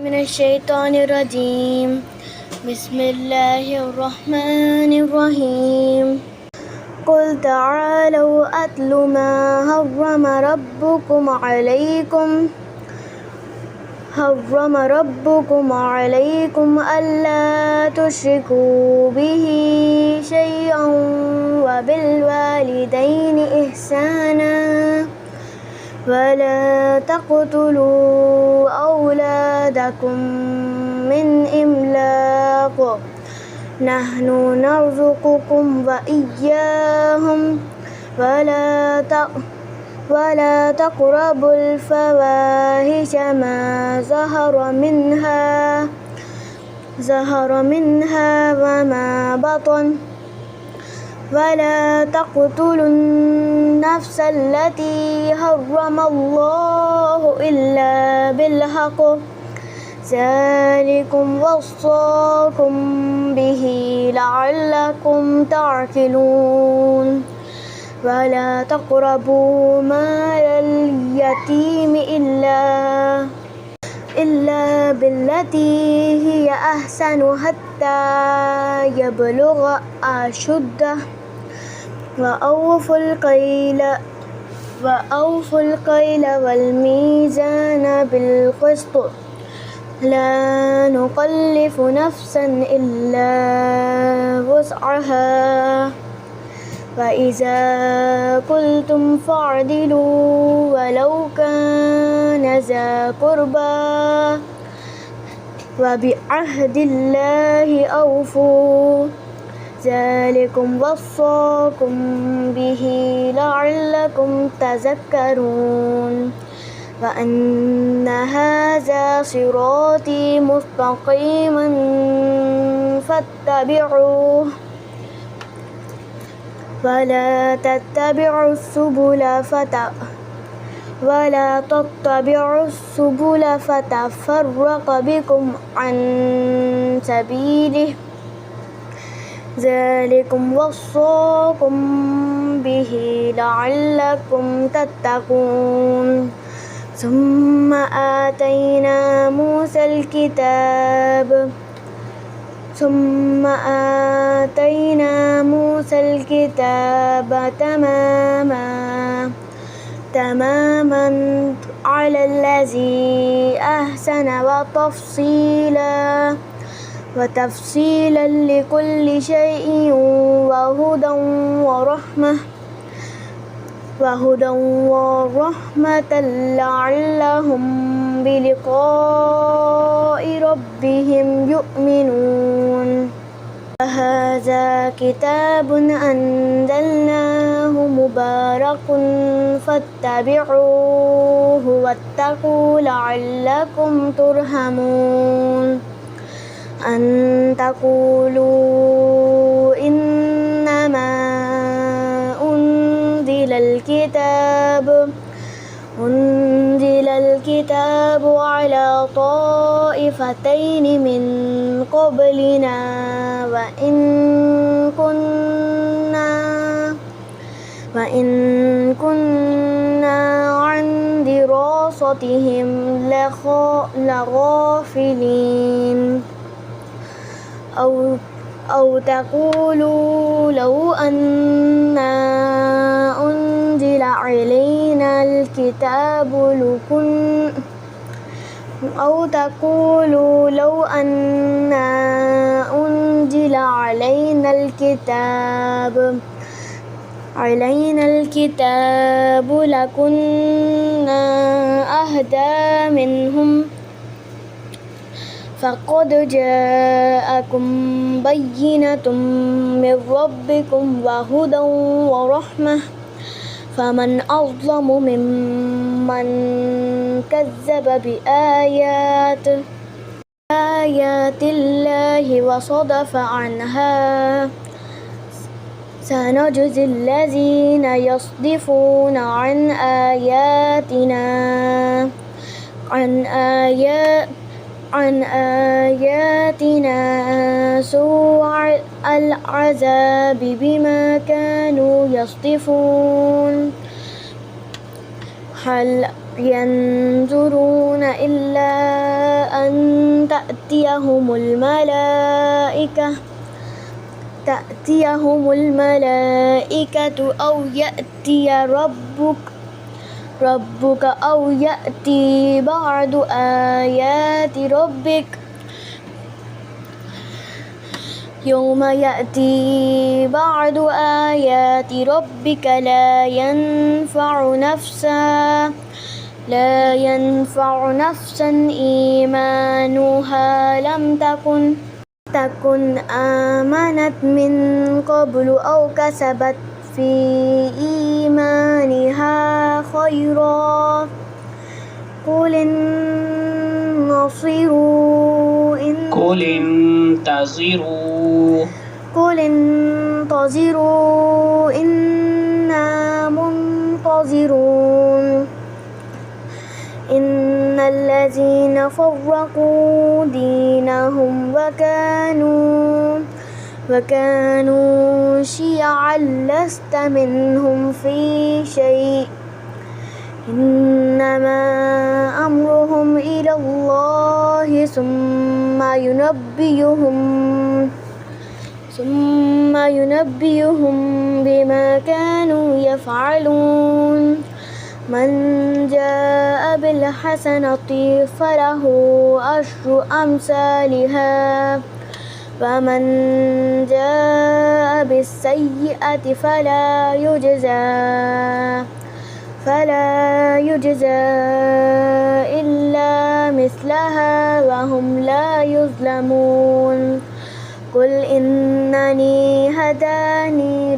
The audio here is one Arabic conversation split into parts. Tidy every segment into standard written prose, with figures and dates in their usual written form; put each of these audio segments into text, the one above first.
من الشيطان الرجيم. بسم الله الرحمن الرحيم. قل تعالوا أتل ما حرم ربكم عليكم ألا تشركوا به شيئا وبالوالدين إحسانا ولا تقتلوا أولادكم من إملاق نحن نرزقكم وإياهم ولا تقربوا الفواحش ما ظهر منها وما بطن ولا تقتلوا النفس التي حرم الله إلا بالحق ذلكم وصاكم به لعلكم تعقلون ولا تقربوا مال اليتيم إلا بالتي هي أحسن حتى يبلغ أشده وأوفوا الكيل والميزان بالقسط لا نكلف نفسا إلا وسعها وإذا قلتم فاعدلوا ولو كان ذا قربى وبعهد الله أوفوا ذلكم وصاكم به لعلكم تذكرون وأن هذا صراطي مستقيما فاتبعوه ولا تتبعوا السبل فتفرق بكم عن سبيله ذلكم وصاكم به لعلكم تتقون ثم آتينا موسى الكتاب تماما على الذي أحسن وتفصيلا لكل شيء وهدى ورحمة لعلهم بلقاء ربهم يؤمنون هذا كتاب أنزلناه مبارك فاتبعوه واتقوا لعلكم ترحمون أن تقولوا إنما أنزل الكتاب على طائفتين من قبلنا وإن كنا عن دراستهم لغافلين أو تقولوا لو أنا أنزل علينا الكتاب لكنا أهدى منهم فقد جاءكم بينة من ربكم وهدى ورحمة فمن أظلم ممن كذب بآيات الله وصدف عنها سنجزي الذين يصدفون عن آياتنا سوء العذاب بما كانوا يصدفون ينظرون إلا أن تأتيهم الملائكة أو يأتي ربك أو يأتي بعض آيات ربك يوم يأتي بعض آيات ربك لا ينفع نفسا إيمانها لم تكن آمنت من قبل أو كسبت في إيمانها خيرا قل انتظروا إنا منتظرون إن الذين فرقوا دينهم وكانوا شيعا لست منهم في شيء إنما أمرهم إلى الله ثم ينبئهم بما كانوا يفعلون من جاء بالحسنة فله أشر أمثالها ومن جاء بالسيئة فلا يجزى إلا مثلها وهم لا يظلمون قل إنني هداني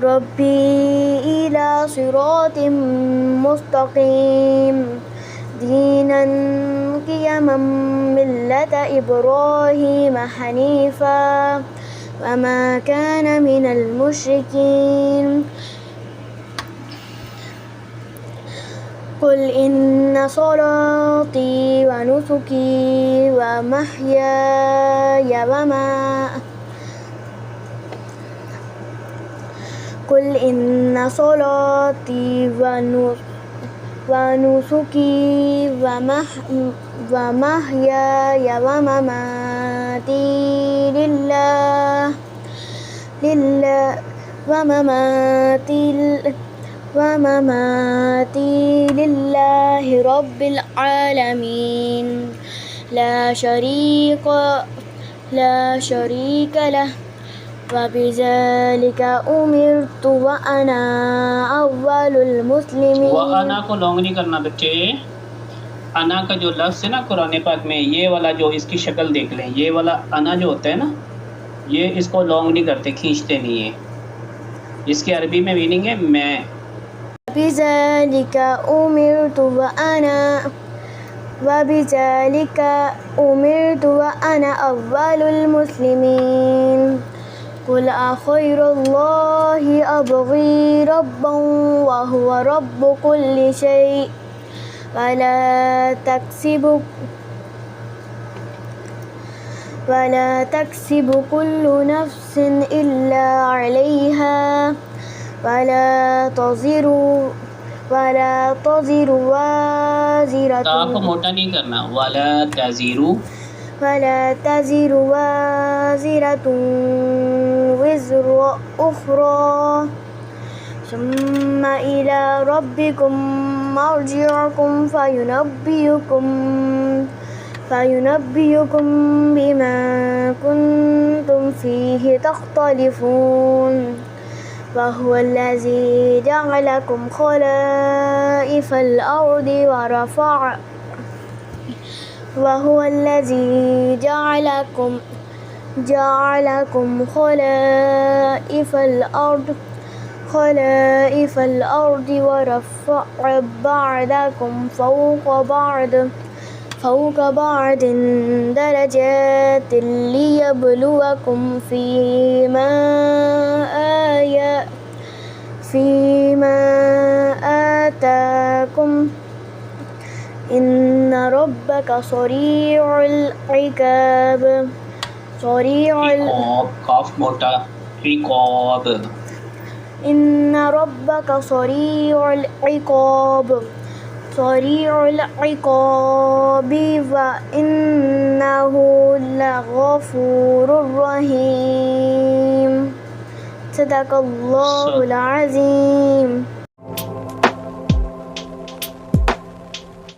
ربي إلى صراط مستقيم دينا قيما ملة إبراهيم حنيفا وما كان من المشركين قل إن صلاتي ونسكي ومحياي قل إن صلاتي ونسكي ومحياي ومماتي لله رب العالمين لا شريك له وبذلك أمرت وأنا أول المسلمين वअना को लॉन्ग नहीं करना बच्चे। अना का जो लफ्ज़ है ना कुरान पाक में, ये वाला जो इसकी शक्ल देख लें, ये वाला अना जो होता है ना, ये इसको लॉन्ग नहीं करते, खींचते नहीं है। इसकी अरबी में मीनिंग है मैं। وبذلك أمرت وأنا أول المسلمين قل أغير الله أبغي ربا وهو رب كل شيء ولا تكسب كل نفس إلا عليها ولا تزر وازرة आपको मोटा नहीं करना। वला تزر وازرة وزر أخرى ثم إلى ربكم مرجعكم فينبئكم بما كنتم فيه تختلفون وهو الذي جعلكم خلائف الأرض جعلكم خلائف الأرض ورفع بعضكم فوق بعض درجات ليبلوكم فيما آتاكم إن ربك سريع العقاب काफ मोटा इक़ाब। إن ربك سريع العقاب سريع العقاب وإنه لغفور رحيم صدق الله العظيم